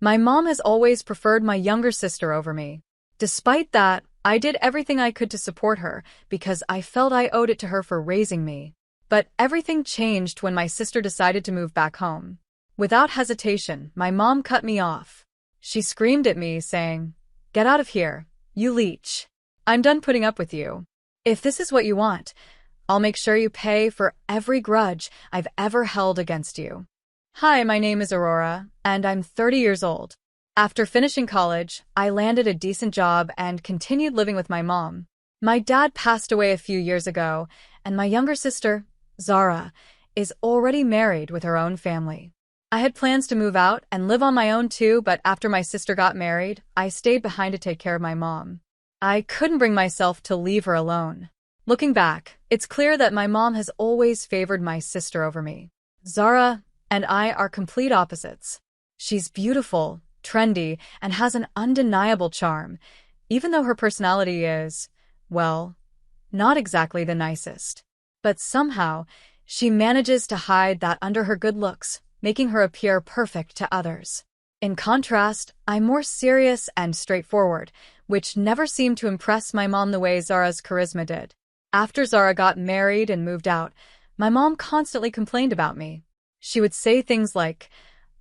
My mom has always preferred my younger sister over me. Despite that, I did everything I could to support her because I felt I owed it to her for raising me. But everything changed when my sister decided to move back home. Without hesitation, my mom cut me off. She screamed at me, saying, "Get out of here, you leech. I'm done putting up with you. If this is what you want, I'll make sure you pay for every grudge I've ever held against you." Hi, my name is Aurora, and I'm 30 years old. After finishing college, I landed a decent job and continued living with my mom. My dad passed away a few years ago, and my younger sister, Zara, is already married with her own family. I had plans to move out and live on my own too, but after my sister got married, I stayed behind to take care of my mom. I couldn't bring myself to leave her alone. Looking back, it's clear that my mom has always favored my sister over me. Zara and I are complete opposites. She's beautiful, trendy, and has an undeniable charm, even though her personality is, well, not exactly the nicest. But somehow, she manages to hide that under her good looks, making her appear perfect to others. In contrast, I'm more serious and straightforward, which never seemed to impress my mom the way Zara's charisma did. After Zara got married and moved out, my mom constantly complained about me. She would say things like,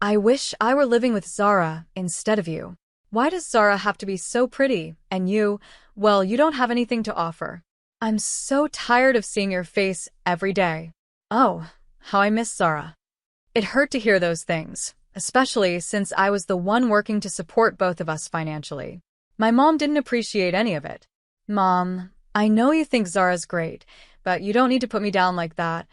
"I wish I were living with Zara instead of you. Why does Zara have to be so pretty, and you, well, you don't have anything to offer? I'm so tired of seeing your face every day." Oh, how I miss Zara. It hurt to hear those things, especially since I was the one working to support both of us financially. My mom didn't appreciate any of it. "Mom, I know you think Zara's great, but you don't need to put me down like that."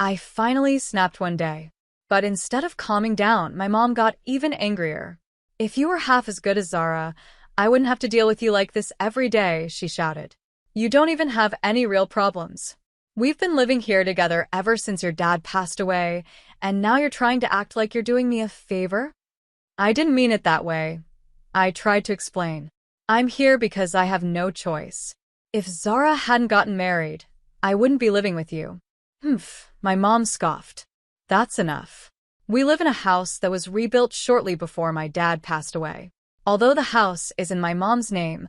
I finally snapped one day. But instead of calming down, my mom got even angrier. "If you were half as good as Zara, I wouldn't have to deal with you like this every day," she shouted. "You don't even have any real problems. We've been living here together ever since your dad passed away, and now you're trying to act like you're doing me a favor?" I didn't mean it that way. I tried to explain. "I'm here because I have no choice. If Zara hadn't gotten married, I wouldn't be living with you." "Humph," my mom scoffed. "That's enough. We live in a house that was rebuilt shortly before my dad passed away. Although the house is in my mom's name,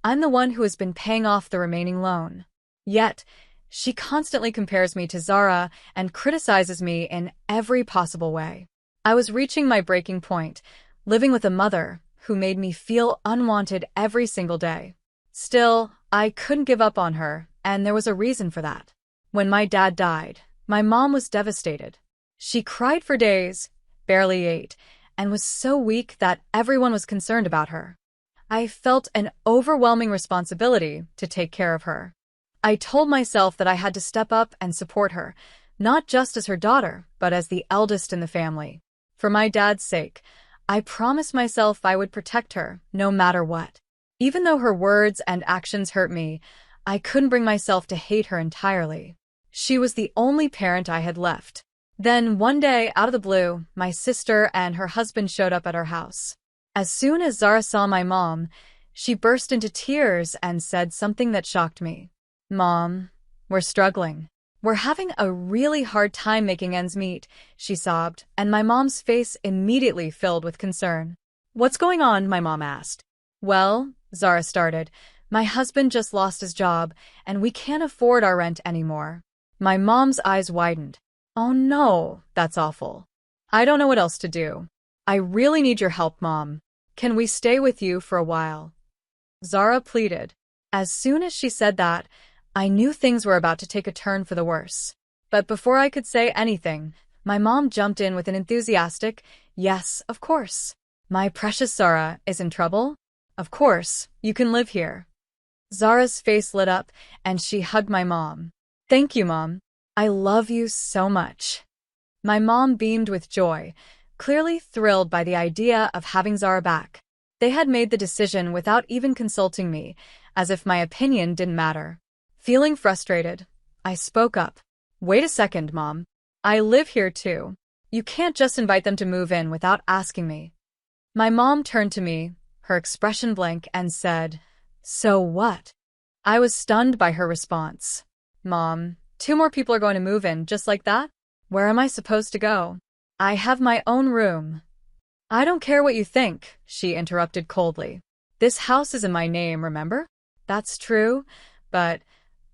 I'm the one who has been paying off the remaining loan. Yet, she constantly compares me to Zara and criticizes me in every possible way." I was reaching my breaking point, living with a mother who made me feel unwanted every single day. Still, I couldn't give up on her, and there was a reason for that. When my dad died, my mom was devastated. She cried for days, barely ate, and was so weak that everyone was concerned about her. I felt an overwhelming responsibility to take care of her. I told myself that I had to step up and support her, not just as her daughter, but as the eldest in the family. For my dad's sake, I promised myself I would protect her, no matter what. Even though her words and actions hurt me, I couldn't bring myself to hate her entirely. She was the only parent I had left. Then, one day, out of the blue, my sister and her husband showed up at our house. As soon as Zara saw my mom, she burst into tears and said something that shocked me. "Mom, we're struggling. We're having a really hard time making ends meet," she sobbed, and my mom's face immediately filled with concern. "What's going on?" my mom asked. "Well," Zara started, "my husband just lost his job, and we can't afford our rent anymore." My mom's eyes widened. "Oh no, that's awful. I don't know what else to do. I really need your help, Mom. Can we stay with you for a while?" Zara pleaded. As soon as she said that, I knew things were about to take a turn for the worse. But before I could say anything, my mom jumped in with an enthusiastic, "Yes, of course. My precious Zara is in trouble? Of course, you can live here." Zara's face lit up, and she hugged my mom. "Thank you, Mom. I love you so much." My mom beamed with joy, clearly thrilled by the idea of having Zara back. They had made the decision without even consulting me, as if my opinion didn't matter. Feeling frustrated, I spoke up. "Wait a second, Mom. I live here too. You can't just invite them to move in without asking me." My mom turned to me, her expression blank, and said, "So what?" I was stunned by her response. "Mom, 2 more people are going to move in just like that? Where am I supposed to go? I have my own room." I don't care what you think, she interrupted coldly. This house is in my name, remember? That's true, but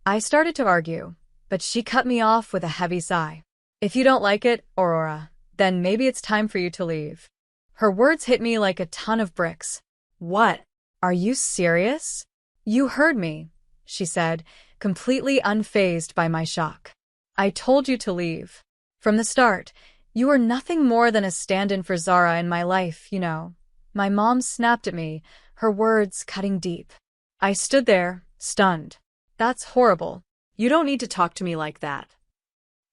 I started to argue, but she cut me off with a heavy sigh. If you don't like it, Aurora, then maybe it's time for you to leave. Her words hit me like a ton of bricks. What? Are you serious? You heard me, she said, completely unfazed by my shock. I told you to leave. From the start, you were nothing more than a stand-in for Zara in my life, you know. My mom snapped at me, her words cutting deep. I stood there, stunned. That's horrible. You don't need to talk to me like that.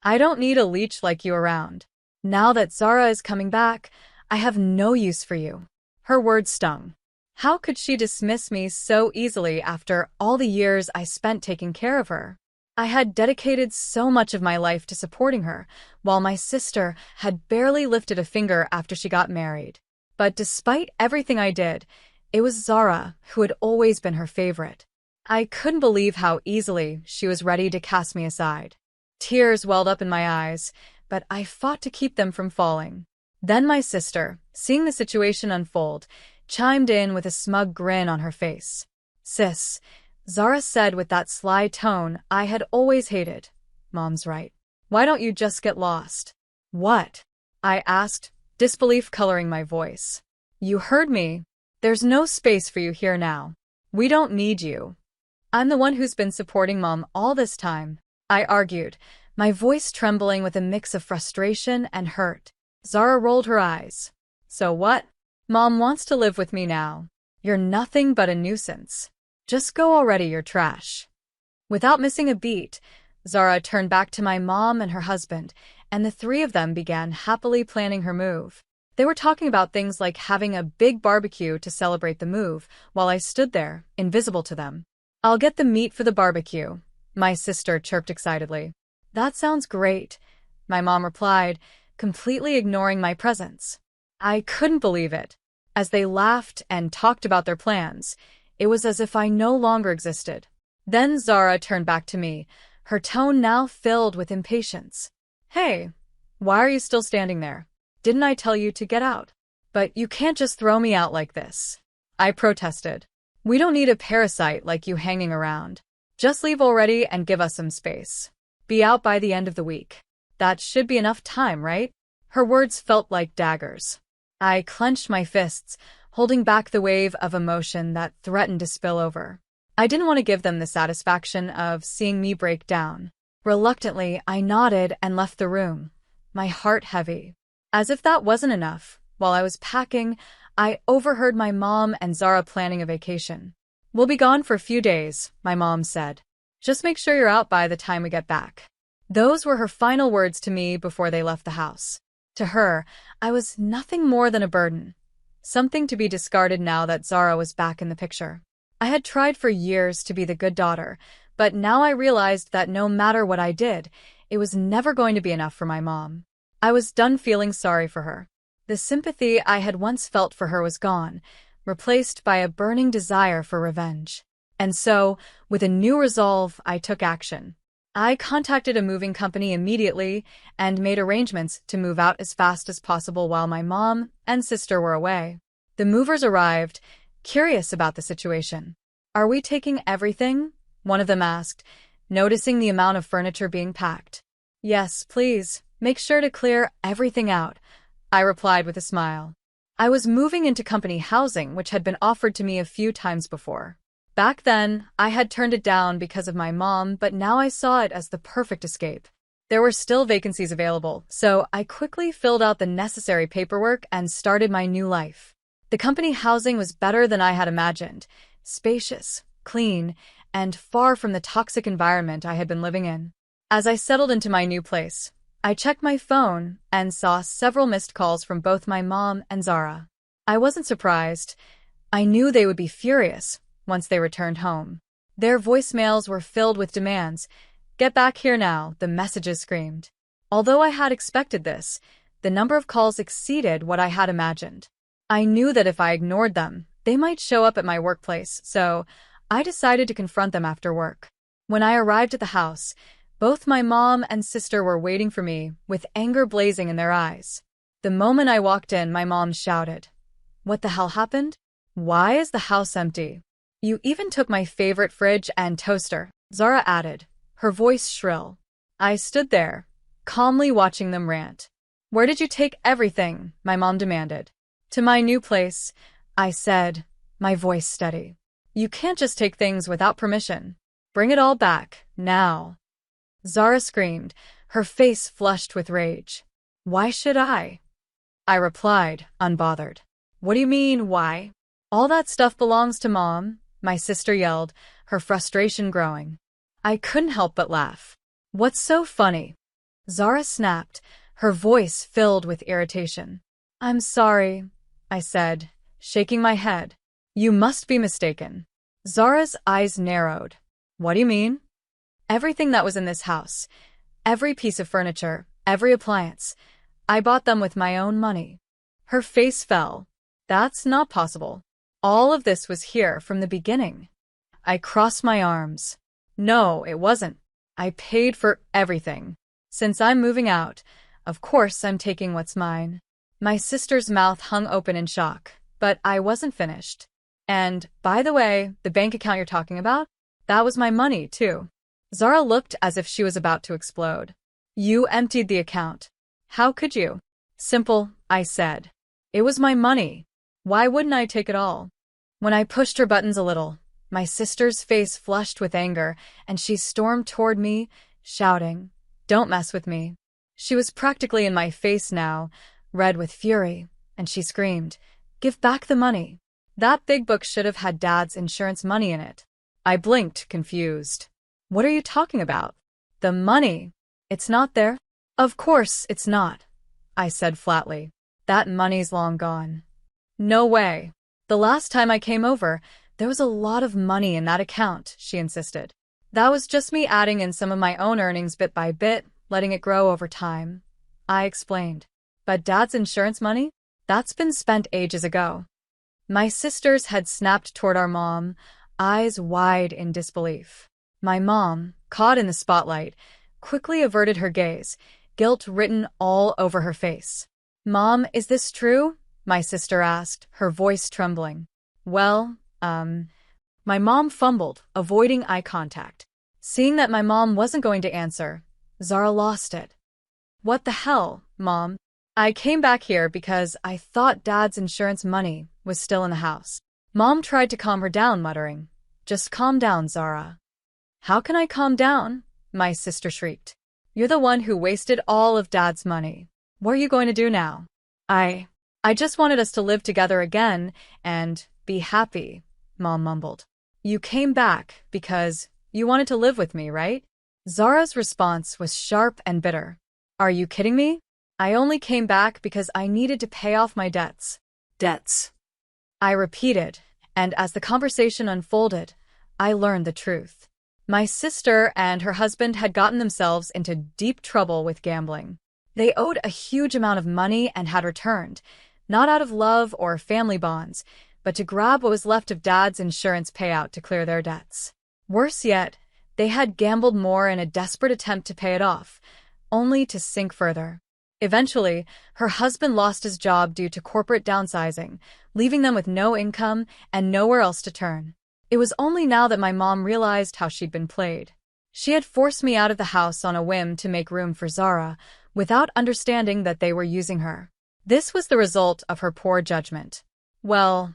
I don't need a leech like you around. Now that Zara is coming back, I have no use for you. Her words stung. How could she dismiss me so easily after all the years I spent taking care of her? I had dedicated so much of my life to supporting her, while my sister had barely lifted a finger after she got married. But despite everything I did, it was Zara who had always been her favorite. I couldn't believe how easily she was ready to cast me aside. Tears welled up in my eyes, but I fought to keep them from falling. Then my sister, seeing the situation unfold, chimed in with a smug grin on her face. Sis, Zara said with that sly tone I had always hated. Mom's right. Why don't you just get lost? What? I asked, disbelief coloring my voice. You heard me. There's no space for you here now. We don't need you. I'm the one who's been supporting Mom all this time, I argued, my voice trembling with a mix of frustration and hurt. Zara rolled her eyes. So what? Mom wants to live with me now. You're nothing but a nuisance. Just go already, you're trash. Without missing a beat, Zara turned back to my mom and her husband, and the three of them began happily planning her move. They were talking about things like having a big barbecue to celebrate the move, while I stood there, invisible to them. I'll get the meat for the barbecue, my sister chirped excitedly. That sounds great, my mom replied, completely ignoring my presence. I couldn't believe it. As they laughed and talked about their plans, it was as if I no longer existed. Then Zara turned back to me, her tone now filled with impatience. Hey, why are you still standing there? Didn't I tell you to get out? But you can't just throw me out like this, I protested. We don't need a parasite like you hanging around. Just leave already and give us some space. Be out by the end of the week. That should be enough time, right? Her words felt like daggers. I clenched my fists, holding back the wave of emotion that threatened to spill over. I didn't want to give them the satisfaction of seeing me break down. Reluctantly, I nodded and left the room, my heart heavy. As if that wasn't enough, while I was packing, I overheard my mom and Zara planning a vacation. We'll be gone for a few days, my mom said. Just make sure you're out by the time we get back. Those were her final words to me before they left the house. To her, I was nothing more than a burden. Something to be discarded now that Zara was back in the picture. I had tried for years to be the good daughter, but now I realized that no matter what I did, it was never going to be enough for my mom. I was done feeling sorry for her. The sympathy I had once felt for her was gone, replaced by a burning desire for revenge. And so, with a new resolve, I took action. I contacted a moving company immediately and made arrangements to move out as fast as possible while my mom and sister were away. The movers arrived, curious about the situation. Are we taking everything? One of them asked, noticing the amount of furniture being packed. Yes, please, make sure to clear everything out, I replied with a smile. I was moving into company housing, which had been offered to me a few times before. Back then, I had turned it down because of my mom, but now I saw it as the perfect escape. There were still vacancies available, so I quickly filled out the necessary paperwork and started my new life. The company housing was better than I had imagined, spacious, clean, and far from the toxic environment I had been living in. As I settled into my new place, I checked my phone and saw several missed calls from both my mom and Zara. I wasn't surprised. I knew they would be furious once they returned home. Their voicemails were filled with demands. Get back here now, the messages screamed. Although I had expected this, the number of calls exceeded what I had imagined. I knew that if I ignored them, they might show up at my workplace, so I decided to confront them after work. When I arrived at the house, both my mom and sister were waiting for me, with anger blazing in their eyes. The moment I walked in, my mom shouted, "What the hell happened? Why is the house empty? You even took my favorite fridge and toaster," Zara added, her voice shrill. I stood there, calmly watching them rant. "Where did you take everything?" my mom demanded. "To my new place," I said, my voice steady. "You can't just take things without permission. Bring it all back, now." Zara screamed, her face flushed with rage. "Why should I?" I replied, unbothered. "What do you mean, why? All that stuff belongs to Mom," my sister yelled, her frustration growing. I couldn't help but laugh. "What's so funny?" Zara snapped, her voice filled with irritation. "I'm sorry," I said, shaking my head. "You must be mistaken." Zara's eyes narrowed. "What do you mean?" "Everything that was in this house, every piece of furniture, every appliance, I bought them with my own money." Her face fell. "That's not possible. All of this was here from the beginning." I crossed my arms. "No, it wasn't. I paid for everything. Since I'm moving out, of course I'm taking what's mine." My sister's mouth hung open in shock, but I wasn't finished. "And, by the way, the bank account you're talking about? That was my money, too." Zara looked as if she was about to explode. "You emptied the account. How could you?" "Simple," I said. "It was my money. Why wouldn't I take it all?" When I pushed her buttons a little, my sister's face flushed with anger, and she stormed toward me, shouting, "Don't mess with me." She was practically in my face now, red with fury, and she screamed, "Give back the money. That big book should have had Dad's insurance money in it." I blinked, confused. "What are you talking about? The money? It's not there." "Of course it's not," I said flatly. "That money's long gone." "No way. The last time I came over, there was a lot of money in that account," she insisted. "That was just me adding in some of my own earnings bit by bit, letting it grow over time," I explained. "But Dad's insurance money? That's been spent ages ago." My sisters had snapped toward our mom, eyes wide in disbelief. My mom, caught in the spotlight, quickly averted her gaze, guilt written all over her face. "Mom, is this true?" my sister asked, her voice trembling. "Well, my mom fumbled, avoiding eye contact. Seeing that my mom wasn't going to answer, Zara lost it. "What the hell, Mom? I came back here because I thought Dad's insurance money was still in the house." Mom tried to calm her down, muttering, "Just calm down, Zara." "How can I calm down?" my sister shrieked. "You're the one who wasted all of Dad's money. What are you going to do now?" I just wanted us to live together again and be happy," Mom mumbled. "You came back because you wanted to live with me, right?" Zara's response was sharp and bitter. "Are you kidding me? I only came back because I needed to pay off my debts." "Debts," I repeated, and as the conversation unfolded, I learned the truth. My sister and her husband had gotten themselves into deep trouble with gambling. They owed a huge amount of money and had returned, not out of love or family bonds, but to grab what was left of Dad's insurance payout to clear their debts. Worse yet, they had gambled more in a desperate attempt to pay it off, only to sink further. Eventually, her husband lost his job due to corporate downsizing, leaving them with no income and nowhere else to turn. It was only now that my mom realized how she'd been played. She had forced me out of the house on a whim to make room for Zara, without understanding that they were using her. This was the result of her poor judgment. "Well,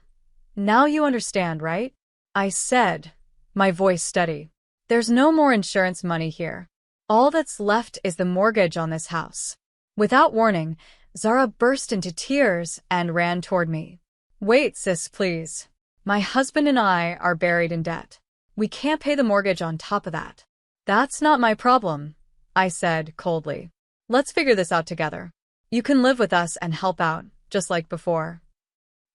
now you understand, right?" I said, my voice steady. "There's no more insurance money here. All that's left is the mortgage on this house." Without warning, Zara burst into tears and ran toward me. "Wait, sis, please. My husband and I are buried in debt. We can't pay the mortgage on top of that." "That's not my problem," I said coldly. "Let's figure this out together. You can live with us and help out, just like before."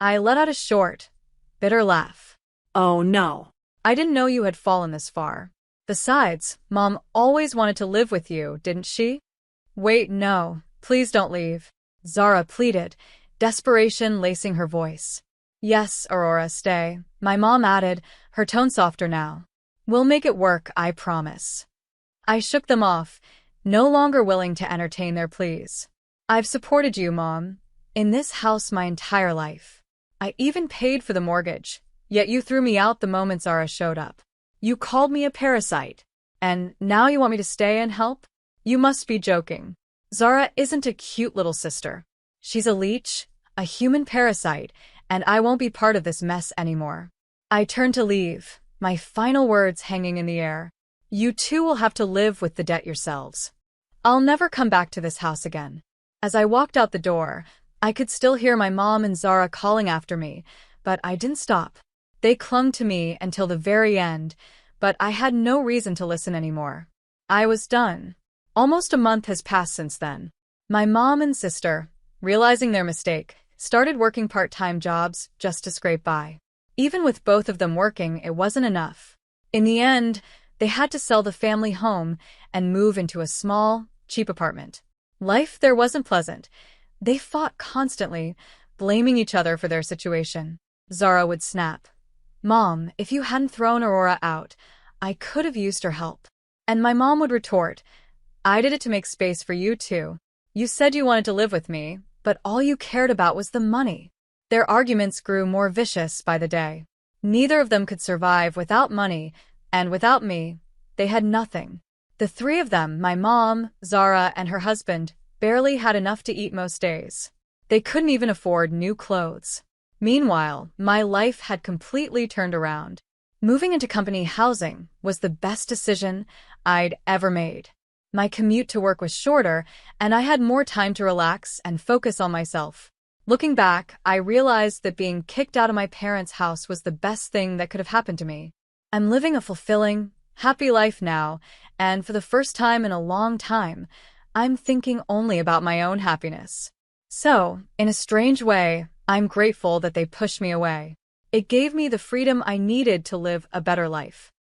I let out a short, bitter laugh. "Oh no. I didn't know you had fallen this far. Besides, Mom always wanted to live with you, didn't she?" "Wait, no. Please don't leave," Zara pleaded, desperation lacing her voice. "Yes, Aurora, stay," my mom added, her tone softer now. "We'll make it work, I promise." I shook them off, no longer willing to entertain their pleas. "I've supported you, Mom. in this house my entire life. I even paid for the mortgage, yet you threw me out the moment Zara showed up. You called me a parasite, and now you want me to stay and help? You must be joking. Zara isn't a cute little sister. She's a leech, a human parasite, and I won't be part of this mess anymore. I turned to leave, my final words hanging in the air. You two will have to live with the debt yourselves. I'll never come back to this house again. As I walked out the door, I could still hear my mom and Zara calling after me, but I didn't stop. They clung to me until the very end, but I had no reason to listen anymore. I was done. Almost a month has passed since then. My mom and sister, realizing their mistake, started working part-time jobs just to scrape by. Even with both of them working, it wasn't enough. In the end, they had to sell the family home and move into a small, cheap apartment. Life there wasn't pleasant. They fought constantly, blaming each other for their situation. Zara would snap. Mom, if you hadn't thrown Aurora out, I could have used her help. And my mom would retort, I did it to make space for you two. You said you wanted to live with me, but all you cared about was the money. Their arguments grew more vicious by the day. Neither of them could survive without money, and without me, they had nothing. The three of them, my mom, Zara, and her husband, barely had enough to eat most days. They couldn't even afford new clothes. Meanwhile, my life had completely turned around. Moving into company housing was the best decision I'd ever made. My commute to work was shorter, and I had more time to relax and focus on myself. Looking back, I realized that being kicked out of my parents' house was the best thing that could have happened to me. I'm living a fulfilling, happy life now, and for the first time in a long time, I'm thinking only about my own happiness. So, in a strange way, I'm grateful that they pushed me away. It gave me the freedom I needed to live a better life.